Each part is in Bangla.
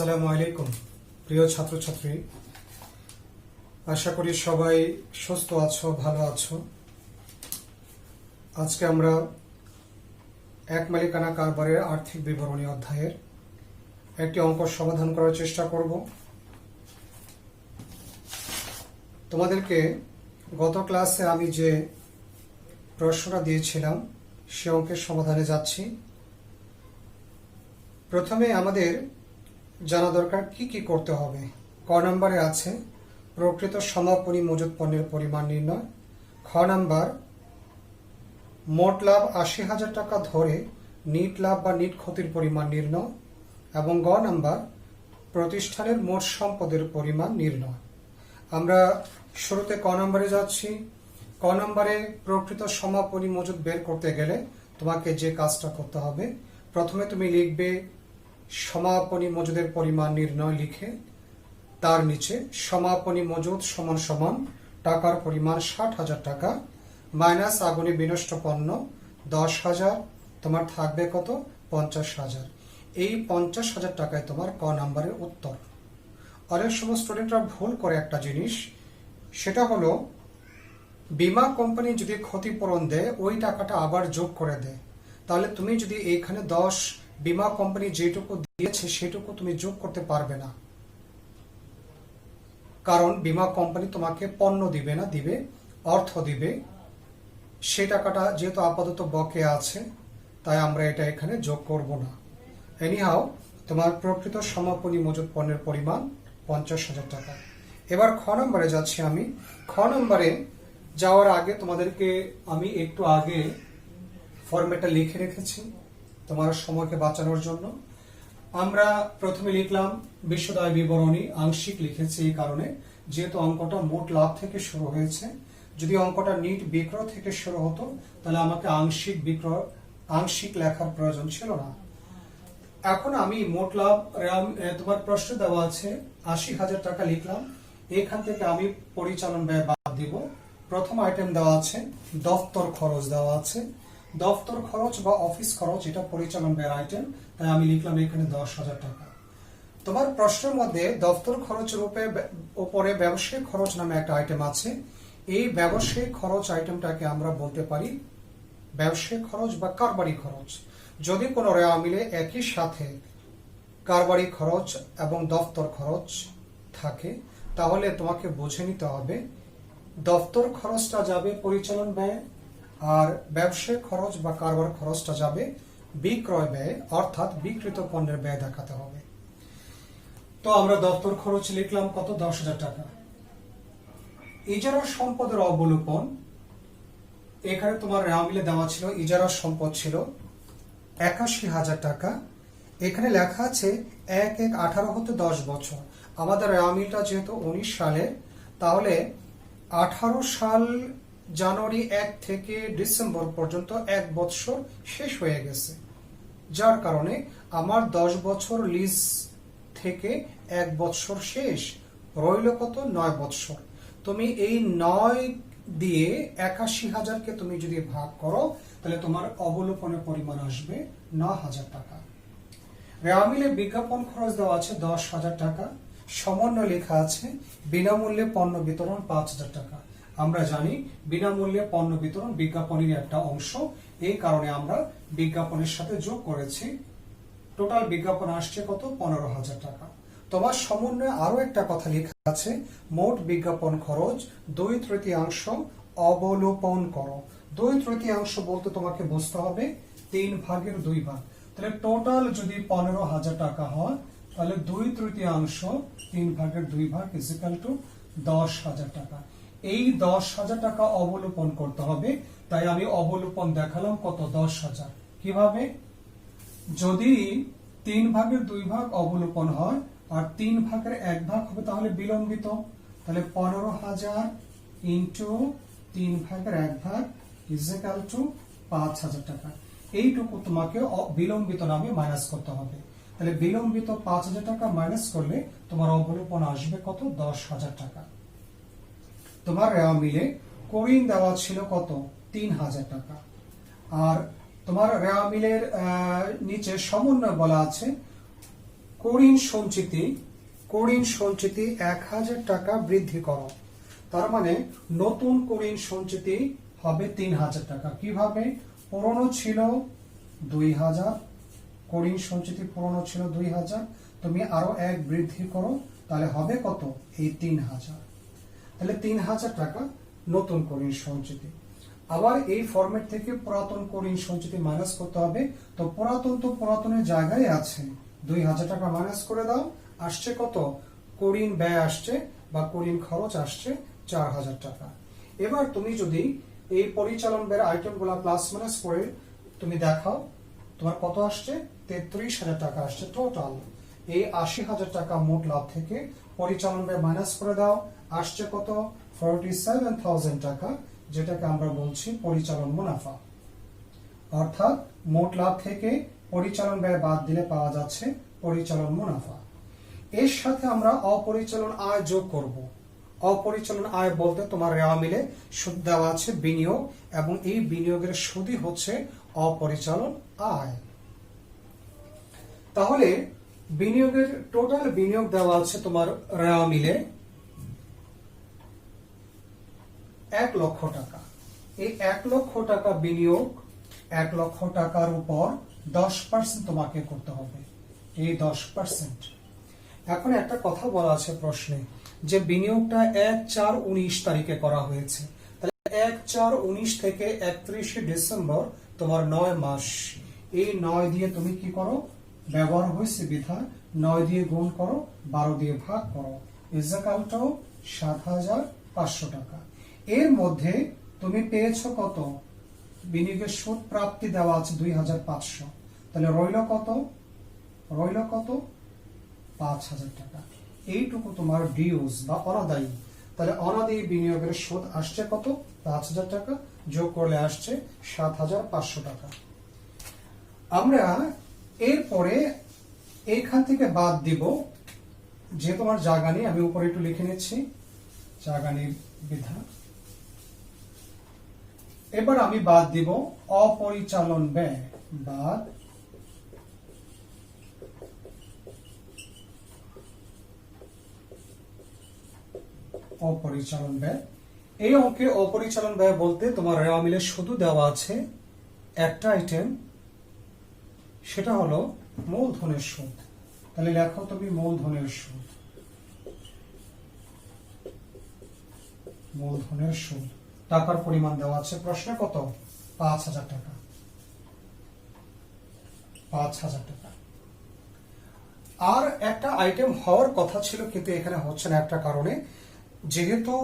আসসালামু আলাইকুম প্রিয় ছাত্রছাত্রী, আশা করি সবাই সুস্থ আছো, ভালো আছো। আজকে আমরা এক মালিকানা কারবারের আর্থিক বিবরণী অধ্যায়ের একটি অঙ্ক সমাধান করার চেষ্টা করব। তোমাদেরকে গত ক্লাসে আমি যে প্রশ্নটা দিয়েছিলাম সে অঙ্কের সমাধানে যাচ্ছি। প্রথমে আমাদের জানা দরকার কি কি করতে হবে। ক নম্বরে আছে প্রকৃত সমাপনী মজুত পণ্যের পরিমাণ নির্ণয়। খ নাম্বার মোট লাভ ৮০,০০০ টাকা ধরে নিট লাভ বা নিট ক্ষতির পরিমাণ নির্ণয়। এবং গ নাম্বার প্রতিষ্ঠানের মোট সম্পদের পরিমাণ নির্ণয়। আমরা শুরুতে ক নম্বরে যাচ্ছি। ক নম্বরে প্রকৃত সমাপনী মজুত বের করতে গেলে তোমাকে যে কাজটা করতে হবে, প্রথমে তুমি লিখবে সমাপনী মজুদের পরিমাণ নির্ণয় লিখে তার নিচে সমাপনী মজুদ সমান সমান টাকার পরিমাণ ৬০,০০০ টাকা মাইনাস আগুনে বিনষ্ট পণ্য ১০,০০০, তোমার থাকবে কত? ৫০,০০০। এই ৫০,০০০ টাকায় তোমার ক নাম্বারের উত্তর। অনেক সময় স্টুডেন্টরা ভুল করে একটা জিনিস, সেটা হলো বীমা কোম্পানি যদি ক্ষতিপূরণ দেয় ওই টাকাটা আবার যোগ করে দেয়, তাহলে তুমি যদি এইখানে ১০ বীমা কোম্পানি যেটুকু দিয়েছে সেটুকু তুমি যোগ করতে পারবে না, কারণ বীমা কোম্পানি তোমাকে পণ্য দিবে না, দিবে অর্থ দিবে। সে টাকাটা যেহেতু আপাতত বকেয়া আছে তাই আমরা এটা এখানে যোগ করব না। এনিহাও তোমার প্রকৃত সমাপনী মজুত পণ্যের পরিমাণ ৫০,০০০ টাকা। এবার খ নম্বরে যাচ্ছি আমি। খ নম্বরে যাওয়ার আগে তোমাদেরকে আমি একটু আগে ফরম্যাটটা লিখে রেখেছি তোমার সময়কে বাঁচানোর জন্য। আমরা প্রথমে লিখলাম বিশদ বিবরণী, আংশিক লিখেছি এই কারণে যেহেতু অঙ্কটা মোট লাভ থেকে শুরু হয়েছে। যদি অঙ্কটা নিট বিক্রয় থেকে শুরু হতো তাহলে আমাকে আংশিক লেখার প্রয়োজন ছিল না। এখন আমি মোট লাভ, তোমার প্রশ্ন দেওয়া আছে ৮০,০০০ টাকা লিখলাম, এখান থেকে আমি পরিচালন ব্যয় বাদ দিব। প্রথম আইটেম দেওয়া আছে দফতর খরচ দেওয়া আছে। দফতর খরচ বা অফিস খরচ এটা পরিচালন ব্যয়ের আইটেম, তাই আমি লিখলাম এখানে ১০,০০০ টাকা। তোমার প্রশ্নের মধ্যে দফতর খরচের উপরে ব্যবসায়িক খরচ নামে একটা আইটেম আছে। এই ব্যবসায়িক খরচ আইটেমটাকে আমরা বলতে পারি ব্যবসায়িক খরচ বা কারবারি খরচ। যদি কোনো রেওয়া মিলে একই সাথে কারবারি খরচ এবং দফতর খরচ থাকে তাহলে তোমাকে বুঝে নিতে হবে দফতর খরচটা যাবে পরিচালন ব্যয় আর ব্যবসায়িক খরচ বা কারবার খরচটা যাবে বিক্রয় ব্যয়, অর্থাৎ বিক্রিত পণ্যের ব্যয় দেখাতে হবে। তো আমরা দফতর খরচ লিখলাম কত? ১০,০০০ টাকা। ইজারা সম্পদের অবলোপন, এখানে তোমার রেওয়া মিলে দেওয়া ছিল ইজারা সম্পদ ছিল ৮১,০০০ টাকা। এখানে লেখা আছে ১/১/১৮ হতে ১০ বছর। আমাদের রেওয়া মিলটা যেহেতু ১৯ সালে, তাহলে ১৮ সাল জানুয়ারি ১ থেকে ডিসেম্বর পর্যন্ত ১ বছর শেষ হয়ে গেছে, যার কারণে আমার ১০ বছর লিজ থেকে ১ বছর শেষ, রইল কত? ৯ বছর। তুমি এই ৯ দিয়ে ৮১,০০০কে তুমি যদি ভাগ করো তাহলে তোমার অবলোপনের পরিমাণ আসবে ৯,০০০ টাকা। রেওয়া মিলে বিজ্ঞাপন খরচ দেওয়া আছে ১০,০০০ টাকা। সমন্বয় লেখা আছে বিনামূল্যে পণ্য বিতরণ ৫,০০০ টাকা। আমরা জানি বিনামূল্যে পণ্য বিতরণ বিজ্ঞাপনের একটা অংশ, এই কারণে আমরা বিজ্ঞাপনের সাথে যোগ করেছি। টোটাল বিজ্ঞাপন আসছে কত? ১৫,০০০ টাকা। তোমার সমন্বয়ে আরো একটা কথা লেখা আছে মোট বিজ্ঞাপন খরচ ২/৩ অবলোপন করো। ২/৩ বলতে তোমাকে বুঝতে হবে ৩/২ ভাগ। তাহলে টোটাল যদি ১৫,০০০ টাকা হয় তাহলে ২/৩ ৩/২ ভাগ ইকুয়াল টু ১০,০০০ টাকা। এই ১০,০০০ টাকা অবলোপন করতে হবে, তাই আমি অবলোপন দেখালাম কত? ১০,০০০। কিভাবে? যদি ৩/২ ভাগ অবলোপন হয় আর ৩/১ ভাগ হবে তাহলে বিলম্বিত, তাহলে ১৫,০০০ ইন্টু ৩/১ ভাগ ইকুয়াল টু ৫,০০০ টাকা। এইটুকু তোমাকে বিলম্বিত নামে মাইনাস করতে হবে। তাহলে বিলম্বিত ৫,০০০ টাকা মাইনাস করলে তোমার অবলোপন আসবে কত? ১০,০০০ টাকা। তোমার রেওয়া মিলে কোরিং দেওয়া ছিল কত? ৩,০০০ টাকা। আর তোমার রেওয়া মিলের নিচে সমন্বয় বলা আছে কুড়িন সঞ্চিতি 1000 টাকা বৃদ্ধি করো। তার মানে নতুন কুড়িন সঞ্চিতি হবে 3000 টাকা। কিভাবে? পুরনো ছিল 2000, কুড়িন সঞ্চিতি পুরনো ছিল 2000, তুমি আরো 1 বৃদ্ধি করো, তাহলে হবে কত? এই 3000। তাহলে 3000 টাকা নতুন কুড়িন সঞ্চিতি। আবার এই ফরম্যাট থেকে পুরাতন কুড়িন সঞ্চিতি মাইনাস করতে হবে। তো পুরাতনের জায়গায় আছে, 2000 টাকা মাইনাস করে দাও, আসছে কত? কুড়িন ব্যয় আসছে বা কুড়িন খরচ আসছে 4000 টাকা। এবার তুমি যদি এই পরিচালন ব্যয়ের আইটেমগুলো প্লাস মাইনাস করে তুমি দেখাও, তোমার কত আসছে? 33,000 টাকা আসছে টোটাল। এই 80,000 টাকা মোট লাভ থেকে পরিচালন ব্যয় মাইনাস করে দাও, আসছে কত? 47,000 টাকা, যেটাকে আমরা বলছি পরিচালন মুনাফা। অর্থাৎ মোট লাভ থেকে পরিচালন ব্যয় বাদ দিলে পাওয়া যাচ্ছে পরিচালন মুনাফা। এর সাথে আমরা অপরিচালন আয় যোগ করব। অপরিচালন আয় বলতে তোমার রেওয়া মিলে সুদ দেওয়া আছে বিনিয়োগ, এবং এই বিনিয়োগের সুদই হচ্ছে অপরিচালন আয়। তাহলে বিনিয়োগের টোটাল বিনিয়োগ দেওয়া আছে তোমার রেওয়া মিলে 1 লক্ষ টাকা। এই 1 লক্ষ টাকা বিনিয়োগ, 1 লক্ষ টাকার উপর 10% তোমাকে করতে হবে, এই 10%। এখন একটা কথা বলা আছে প্রশ্নে যে বিনিয়োগটা 1/4/19 তারিখে করা হয়েছে, তাহলে 1/4/19 থেকে 31শে ডিসেম্বর তোমার 9 মাস। এই 9 দিয়ে তুমি কি করো? ব্যবহার হয়েছে বিধা 9 দিয়ে গুণ করো, 12 দিয়ে ভাগ করো, ইকুয়াল টু 7,500 টাকা। এর মধ্যে তুমি পেয়েছো কত? বিনিয়োগের সুদ প্রাপ্তি দেওয়া আছে 2,500, তাহলে রইল কত? 5,000 টাকা। এইটুকু তোমার ডিউজ বা অনাদায়ী। তাহলে অনাদায়ী বিনিয়োগের সুদ আসছে কত? 5,000 টাকা, যোগ করলে আসছে 7,500 টাকা। আমরা এরপরে এইখান থেকে বাদ দিব যে তোমার জাগানি, আমি উপরে একটু লিখে নিচ্ছি জাগানির বিধান। এবার আমি বাদ দিব অপরিচালন ব্যয়, বাদ অপরিচালন ব্যয়। এই অঙ্কে অপরিচালন ব্যয় বলতে তোমার রেওয়া মিলে শুধু দেওয়া আছে একটা আইটেম, সেটা হলো মূলধনের সুদ। তাহলে লেখো তুমি মূলধনের সুদ। মূলধনের সুদ টাকার পরিমাণ দেওয়া আছে প্রশ্নে কত? 5,000 টাকা। 5,000 টাকা। আর একটা আইটেম হওয়ার কথা ছিল কিন্তু এখানে হচ্ছে না একটা কারণে, যেহেতু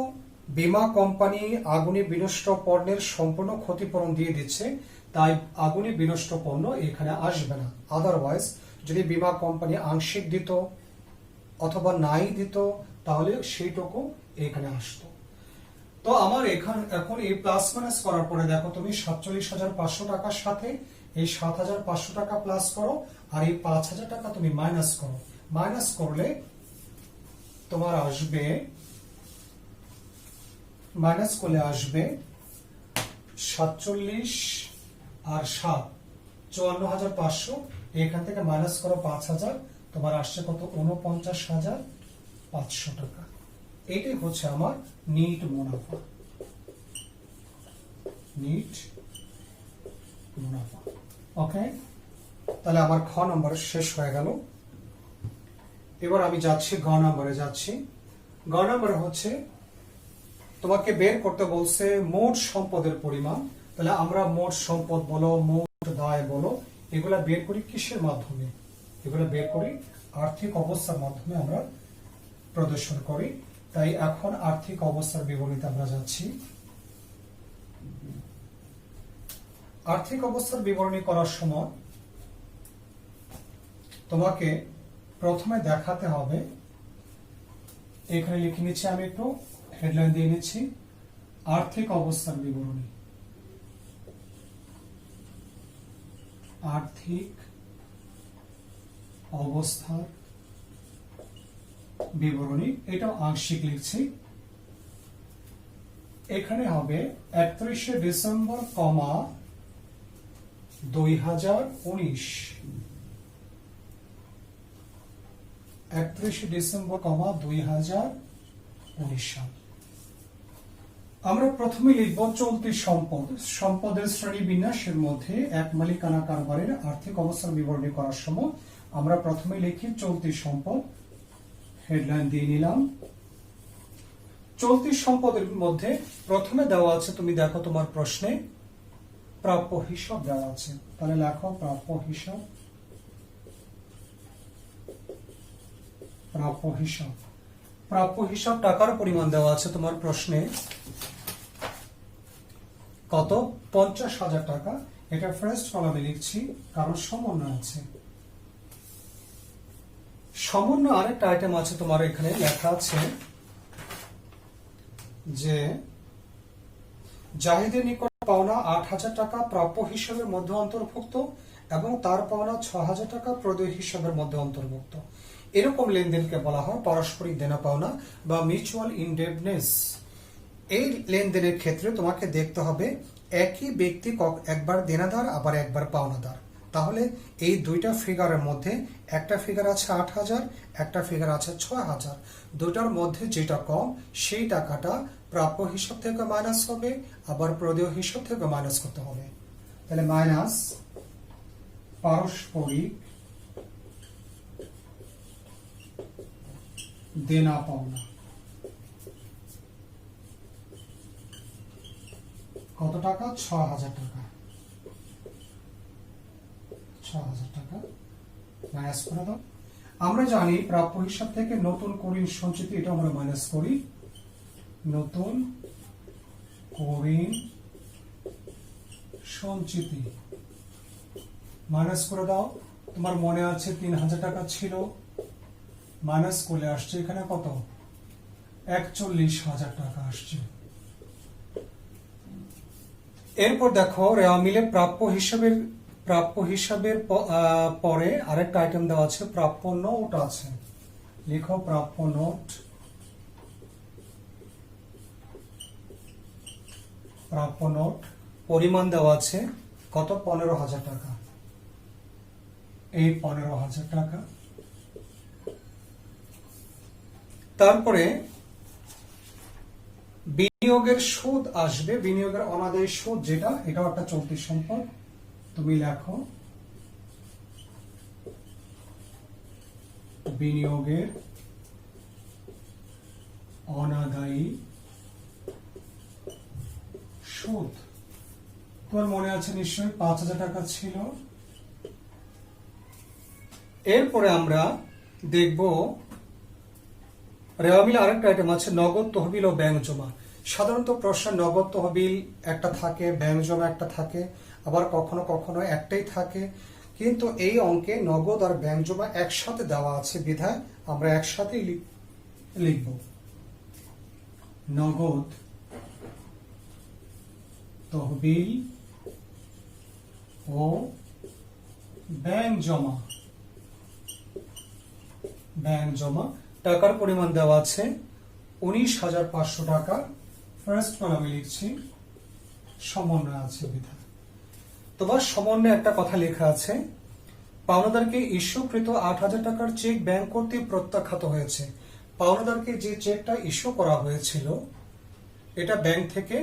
বীমা কোম্পানি আগুনে বিনষ্ট পণ্যের সম্পূর্ণ ক্ষতিপূরণ দিয়ে দিচ্ছে, তাই আগুনে বিনষ্ট পণ্য এখানে আসবে না। আদারওয়াইজ যদি বীমা কোম্পানি আংশিক দিত অথবা নাই দিত, তাহলে সেইটুকু এখানে আসতো। তো আমার এখন এই প্লাস মাইনাস করার পরে দেখো তুমি 47,500 টাকার সাথে এই 7,500 টাকা প্লাস করো, আর এই 5,000 টাকা তুমি মাইনাস করো। মাইনাস করলে তোমার আসবে, মাইনাস করলে আসবে 47 আর 7 54,500। এখান থেকে মাইনাস করো 5,000, তোমার আসছে কত? 49,500 টাকা। এটাই হচ্ছে আমার নিট মুনাফা। নিট মুনাফা। ওকে, তাহলে আমার খ নম্বর শেষ হয়ে গেল। এবার আমি যাচ্ছি গ নম্বরে যাচ্ছি। গ নম্বরে হচ্ছে তোমাকে বের করতে বলছে মোট সম্পদের পরিমাণ। তাহলে আমরা মোট সম্পদ বলো, মোট দায় বলো, এগুলা বের করি কিসের মাধ্যমে? এগুলা বের করি আর্থিক অবস্থার মাধ্যমে আমরা প্রদর্শন করি। তাই এখন আর্থিক অবস্থার বিবরণীতে আমরা যাচ্ছি। আর্থিক অবস্থার বিবরণী করার সময় তোমাকে প্রথমে দেখাতে হবে, এখানে লিখে নিচ্ছি আমি, একটু হেডলাইন দিয়ে নিচ্ছি, আর্থিক অবস্থার বিবরণী। আর্থিক অবস্থার বিবরণী, এটা আংশিক লিখছি। এখানে হবে 31শে ডিসেম্বর, 2019। 31 ডিসেম্বর, 2019 সাল। আমরা প্রথমে লিখব চলতি সম্পদ। সম্পদের শ্রেণী বিন্যাসের মধ্যে এক মালিকানা কারবারের আর্থিক অবস্থার বিবরণী করার সময় আমরা প্রথমে লিখি চলতি সম্পদ, হেডলাইন দিয়ে নিলাম। চলতি সম্পদের মধ্যে প্রথমে দেওয়া আছে, তুমি দেখো তোমার প্রশ্নে প্রাপ্য হিসাব দেওয়া আছে, তাহলে লেখো প্রাপ্য হিসাব। প্রাপ্য হিসাব, প্রাপ্য হিসাব টাকার পরিমাণ দেওয়া আছে তোমার প্রশ্নে কত? 50,000 টাকা। এটা ফার্স্ট কলামে লিখছি কারণ সমন্বয় আছে। সমন্বয় আরেকটা আইটেম আছে তোমার এখানে লেখা আছে যে জাহিদের নিকট পাওনা 8,000 টাকা প্রাপ্য হিসাবের মধ্যে অন্তর্ভুক্ত এবং তার পাওনা 6,000 টাকা প্রদেয় হিসাবের মধ্যে অন্তর্ভুক্ত। এরকম লেনদেনকে বলা হয় পারস্পরিক দেনা পাওনা বা মিউচুয়াল ইনডেবনেস। এই লেনদেনের ক্ষেত্রে তোমাকে দেখতে হবে একই ব্যক্তি একবার দেনাদার আবার একবার পাওনাদার। তাহলে এই দুইটা ফিগারের মধ্যে একটা ফিগার আছে 8,000, একটা ফিগার আছে 6,000। দুটার মধ্যে যেটা কম সেই টাকাটা প্রাপ্য হিসাব থেকে মাইনাস হবে, আবার প্রদেয় হিসাব থেকে মাইনাস করতে হবে। তাহলে মাইনাস পারস্পরিক দেনা পাওনা কত টাকা? 6,000 টাকা। 6,000 টাকা মাইনাস করে দাও। আমরা জানি প্রাপ্য হিসাব থেকে নতুন করিন সঞ্চিতি, এটা আমরা মাইনাস করি। নতুন করিন সঞ্চিতি মাইনাস করে দাও। তোমার মনে আছে 3,000 টাকা ছিল, মাইনাস করলে আসছে এখানে কত? 41,000 টাকা আসছে। এরপর দেখো রেওয়া মিলে প্রাপ্য হিসাবের পরে আরেকটা আইটেম দেওয়া আছে, প্রাপ্য নোট আছে। লিখো প্রাপ্য নোট। প্রাপ্য নোট পরিমাণ দেওয়া আছে কত? 15,000 টাকা। এই 15,000 টাকা। তারপরে বিনিয়োগের সুদ আসবে, বিনিয়োগের অনাদায়ী সুদ যেটা, এটাও একটা চলতি সম্পদ। তুমি লেখো বিনিয়োগের অনাদায়ী সুদ। তোমার মনে আছে নিশ্চয়ই 5,000 টাকা ছিল। এরপরে আমরা দেখব রেওয়া মিলে আরেকটা আইটেম আছে, নগদ তহবিল ও ব্যাংক জমা। সাধারণত প্রশ্নে নগদ তহবিল একটা থাকে, ব্যাংক জমা একটা থাকে, আবার কখনো কখনো একটাই থাকে। কিন্তু এই অঙ্কে নগদ আর ব্যাংক জমা একসাথে দেওয়া আছে বিধায় আমরা একসাথেই লিখব নগদ তহবিল ও ব্যাংক জমা। ব্যাংক জমা টাকার পরিমাণ দেওয়া আছে 19,500 টাকা। ফার্স্ট কলামে লিখছি, সমন্বয় আছে বিধায়। তোমার সমন্বয়ে একটা কথা লেখা আছে, পাওনাদারকে ইস্যুকৃত 8,000 টাকার চেক ব্যাংক কর্তৃক প্রত্যাখ্যাত হয়েছে। পাওনাদারকে যে চেকটা ইস্যু করা হয়েছিল এটা ব্যাংক থেকে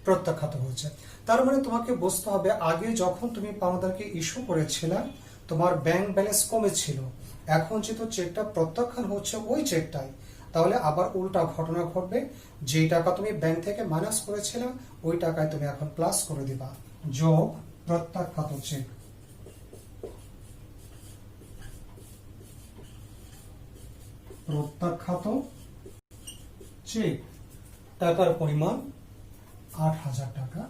প্রত্যাখ্যাত হয়েছে। তার মানে তোমাকে বুঝতে হবে আগে যখন তুমি পাওনাদারকে ইস্যু করেছিলে তোমার ব্যাংক ব্যালেন্স কমেছিল, এখন যেহেতু চেকটা প্রত্যাখ্যান হচ্ছে ওই চেকটাই, তাহলে আবার উল্টা ঘটনা ঘটবে। যেই টাকা তুমি ব্যাংক থেকে মাইনাস করেছিলে ওই টাকায় তুমি এখন প্লাস করে দিবা, যোগ প্রত্যাখ্যাত চেক। প্রত্যাখ্যাত চেক টাকার পরিমাণ 8,000 টাকা,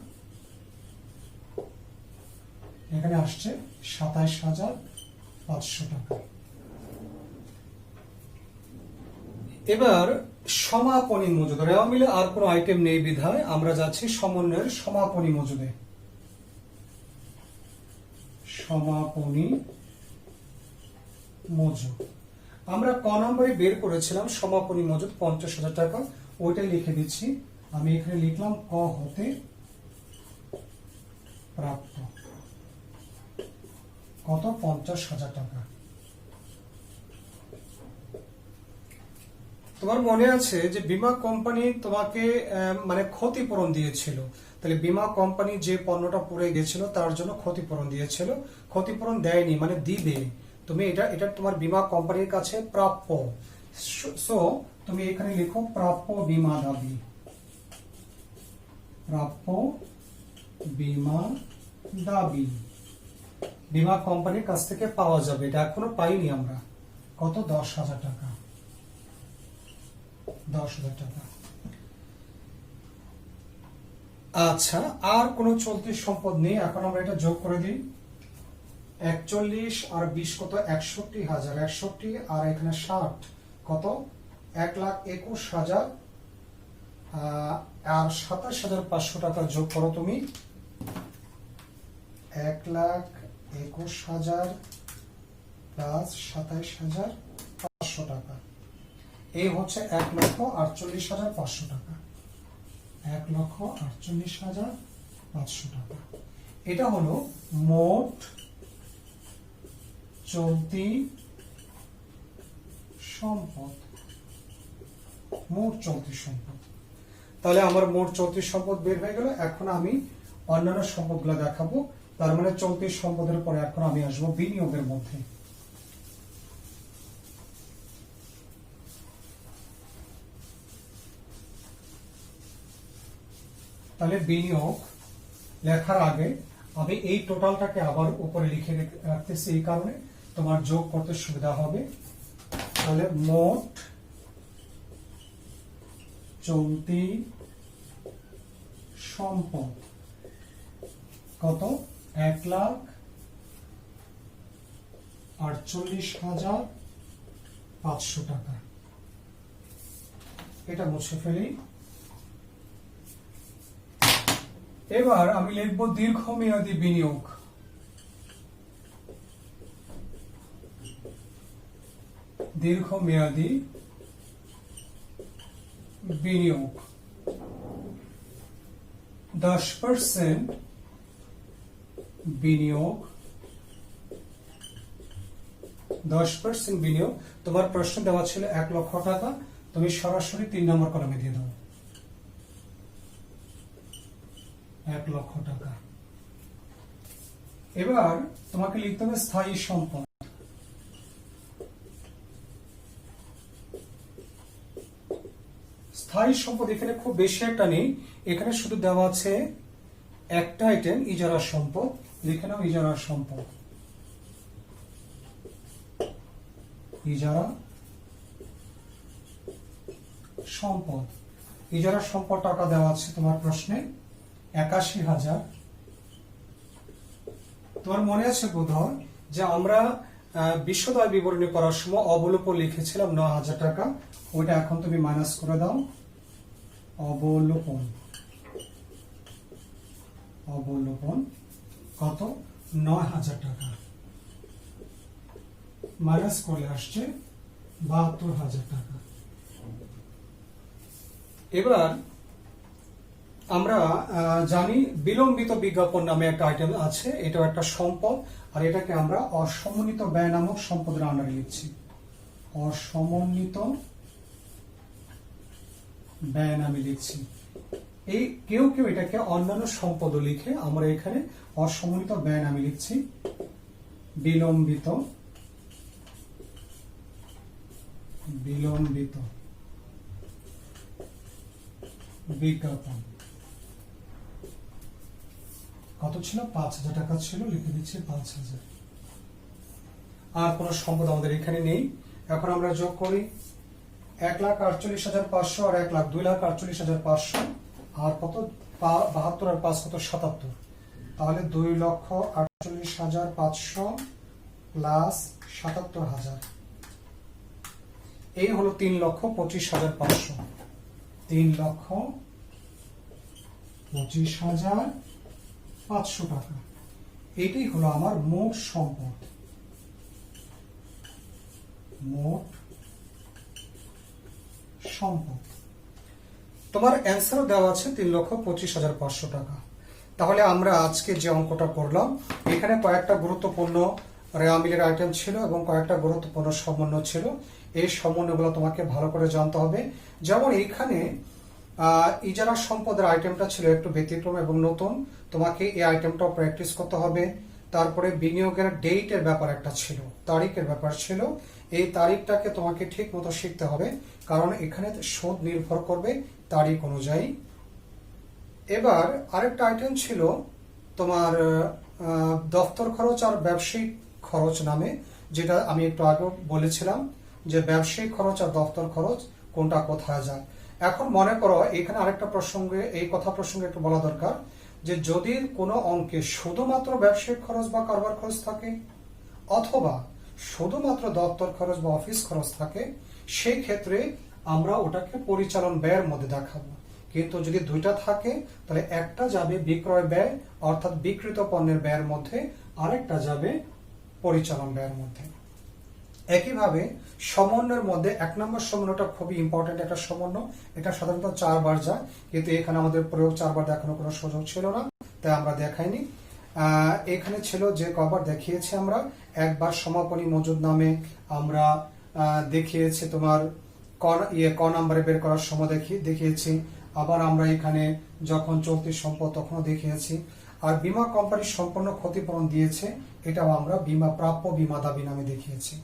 এখানে আসছে 27,500 টাকা। এবার সমাপনী মজুদ। রেওয়া মিলে আর কোনো আইটেম নেই বিধায় আমরা যাচ্ছি সমন্বয়ের সমাপনী মজুদে। সমাপনী মজুদ আমরা ক নম্বরে বের করেছিলাম সমাপনী মজুদ 50,000 টাকা, ওইটাই লিখে দিচ্ছি। আমি এখানে লিখলাম ক হতে প্রাপ্ত কত? 50,000 টাকা। তোমার মনে আছে যে বীমা কোম্পানি তোমাকে মানে ক্ষতিপূরণ দিয়েছিল। তাহলে বীমা কোম্পানি যে পণ্যটা পুড়ে গেছিল তার জন্য ক্ষতিপূরণ দিয়েছিল, ক্ষতিপূরণ দেয়নি মানে দিবে। তুমি এটা এটা তোমার বীমা কোম্পানির কাছে প্রাপ্য। সো তুমি এখানে লিখো প্রাপ্য বীমা দাবি, প্রাপ্য বীমা দাবি বীমা কোম্পানির কাছ থেকে পাওয়া যাবে। এটা এখনো পাইনি আমরা। কত? 10,000 টাকা। 10,000 টাকা। আচ্ছা, আর কোন চলতি সম্পদ নেই। এখন আমরা এটা যোগ করে দিই। 41 আর 20 কত? 61,000। 61 আর এখানে 60 কত? 1,21,000 আর 27,500 টাকা যোগ করো তুমি। 1,21,000 প্লাস 27,500 টাকা, এই হচ্ছে 1,48,500 টাকা। 1,48,500 টাকা। এটা হলো মোট চলতি সম্পদ। মোট চলতি সম্পদ। তাহলে আমার মোট চলতি সম্পদ বের হয়ে গেল। এখন আমি অন্যান্য সম্পদগুলো দেখাবো। তার মানে চলতি সম্পদের পরে এখন আমি আসবো বিনিয়োগের মধ্যে। তাহলে বিনিয়োগ লেখার আগে আমি এই টোটালটাকে আবার উপরে লিখে রাখতেছি, এই কারণে তোমার যোগ করতে সুবিধা হবে। তাহলে মোট চলতি সম্পদ কত? 1,48,500 টাকা। এটা মুছে ফেলি। এবার আমি লিখব দীর্ঘমেয়াদী বিনিয়োগ। দীর্ঘমেয়াদী বিনিয়োগ 10% বিনিয়োগ। 10% বিনিয়োগ। তোমার প্রশ্ন দেওয়া ছিল 1 লক্ষ টাকা, তুমি সরাসরি 3 নম্বর কলামে দিয়ে দাও 1 লক্ষ টাকা। এবার তোমাকে লিখতে হবে স্থায়ী সম্পদ। স্থায়ী সম্পদ এখানে খুব বেশি একটা নেই, এখানে শুধু দেওয়া আছে একটা আইটেম, ইজারা সম্পদ। লিখে নাও ইজারা সম্পদ। ইজারা সম্পদ। ইজারা সম্পদ টাকা দেওয়া আছে তোমার প্রশ্নে 81,000। তোমার মনে আছে বোধহয় যে আমরা বিশদ বিবরণী করার সময় অবলোপন লিখেছিলাম 9,000 টাকা। ওইটা এখন তুমি মাইনাস করে দাও। অবলোপন। অবলোপন কত? 9,000 টাকা। মাইনাস করলে আসছে 72,000 টাকা। এবার আমরা জানি বিলম্বিত বিজ্ঞাপন নামে একটা আইটেম আছে, এটাও একটা সম্পদ। আর এটাকে আমরা অসমন্বিত ব্যয় নামক সম্পদের আন্ডারে লিখছি। অসমন্বিত ব্যয় নামে লিখছি। এই কেউ কেউ এটাকে অন্যান্য সম্পদও লিখে, আমরা এখানে অসমন্বিত ব্যয় নামে লিখছি। বিলম্বিত বিলম্বিত বিজ্ঞাপন কত ছিল? 5,000 টাকা ছিল, লিখে দিচ্ছি 5,000। আর কোন সম্পদ আমাদের এখানে নেই। এখন আমরা যোগ করি 1,48,500 আর 2,48,500 আর কত? 72 আর 5 কত? 77। তাহলে 2,48,500 প্লাস 77,000, এই হলো 3,25,500। 3,25,500 টাকা। এটাই হলো আমার মোট সম্পদ। মোট সম্পদ। তোমার অ্যান্সারও দেওয়া আছে 3,25,500 টাকা। তাহলে আমরা আজকে যে অঙ্কটা করলাম, এখানে কয়েকটা গুরুত্বপূর্ণ রেওয়া মিলের আইটেম ছিল এবং কয়েকটা গুরুত্বপূর্ণ সমন্বয় ছিল। এই সমন্বয়গুলো তোমাকে ভালো করে জানতে হবে। যেমন এইখানে ইজারা সম্পদের আইটেমটা ছিল একটু ব্যতিক্রম এবং নতুন, তোমাকে এই আইটেমটাও প্র্যাকটিস করতে হবে। তারপরে বিনিয়োগের ডেটের ব্যাপার একটা ছিল, তারিখের ব্যাপার ছিল, এই তারিখটাকে তোমাকে ঠিক মতো শিখতে হবে, কারণ এখানে সুদ নির্ভর করবে তারিখ অনুযায়ী। এবার আরেকটা আইটেম ছিল তোমার দফতর খরচ আর ব্যবসায়িক খরচ নামে, যেটা আমি একটু আগে বলেছিলাম যে ব্যবসায়িক খরচ আর দফতর খরচ কোনটা কোথায় যায়। এখন মনে করো এখানে আরেকটা প্রসঙ্গে, এই কথা প্রসঙ্গে একটু বলা দরকার যে যদি কোনো অঙ্কে শুধুমাত্র ব্যবসায়িক খরচ বা কারবার খরচ থাকে অথবা শুধুমাত্র দপ্তর খরচ বা অফিস খরচ থাকে, সেই ক্ষেত্রে আমরা ওটাকে পরিচালন ব্যয়ের মধ্যে দেখাবো। কিন্তু যদি দুইটা থাকে তাহলে একটা যাবে বিক্রয় ব্যয় অর্থাৎ বিক্রিত পণ্যের ব্যয়ের মধ্যে, আরেকটা যাবে পরিচালন ব্যয়ের মধ্যে। একইভাবে সমন্বয়ের মধ্যে 1 নম্বর সমন্বয়টা খুবই ইম্পর্টেন্ট একটা সমন্বয়, এটা সাধারণত 4 বার যায়, কিন্তু এখানে আমাদের প্রয়োগ 4 বার দেখানোর কোনো সুযোগ ছিল না, তাই আমরা দেখাইনি। এখানে ছিল যে কবার দেখিয়েছি আমরা, একবার সমাপনী মজুদ নামে আমরা দেখিয়েছি তোমার ক নাম্বারে বের করার সময় দেখিয়েছি, আবার আমরা এখানে যখন চলতি সম্পদ তখনও দেখিয়েছি। আর বীমা কোম্পানি সম্পূর্ণ ক্ষতিপূরণ দিয়েছে, এটাও আমরা বীমা প্রাপ্য বীমা দাবি নামে দেখিয়েছি।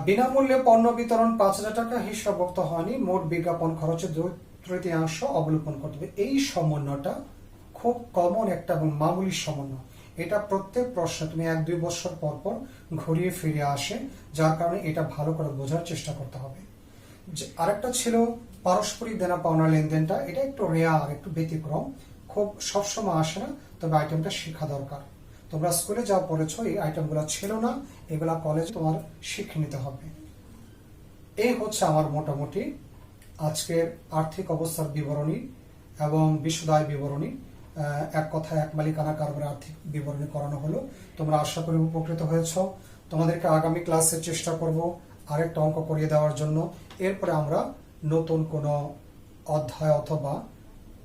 বিনামূল্যে পণ্য বিতরণ 5,000 টাকা হিসাবভুক্ত হয়নি, মোট বিজ্ঞাপন খরচের 2/3 অবলোকন করতে হবে। এই সমন্বয়টা খুব কমন একটা এবং মামুলি সমন্বয়, এটা প্রত্যেক প্রশ্নে তুমি 1-2 বছর পর পর ঘুরিয়ে ফিরে আসে, যার কারণে এটা ভালো করে বোঝার চেষ্টা করতে হবে। আরেকটা ছিল পারস্পরিক দেনা পাওনা লেনদেনটা, এটা একটু রেয়ার, একটু ব্যতিক্রম, খুব সবসময় আসে না, তবে আইটেমটা শেখা দরকার। তোমরা স্কুলে যা পড়েছো এই আইটেমগুলো ছিল না, এগুলা কলেজে তোমার শিখে নিতে হবে। এই হচ্ছে আমার মোটামুটি আজকের আর্থিক অবস্থার বিবরণী এবং বিশদায় বিবরণী, এক কথায় এক মালিকানা কারবারের আর্থিক বিবরণী করানো হলো। তোমরা আশা করি উপকৃত হয়েছ। তোমাদেরকে আগামী ক্লাসে চেষ্টা করব আরেকটা অঙ্ক করিয়ে দেওয়ার জন্য। এরপরে আমরা নতুন কোনো অধ্যায় অথবা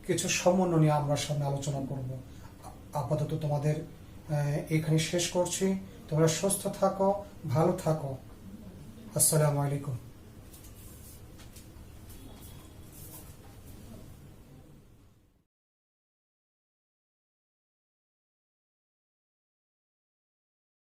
কিছু সমন্বয় নিয়ে আমরা সামনে আলোচনা করব। আপাতত তোমাদের এখানে শেষ করছি। তোমরা সুস্থ থাকো, ভালো থাকো। আসসালামু আলাইকুম।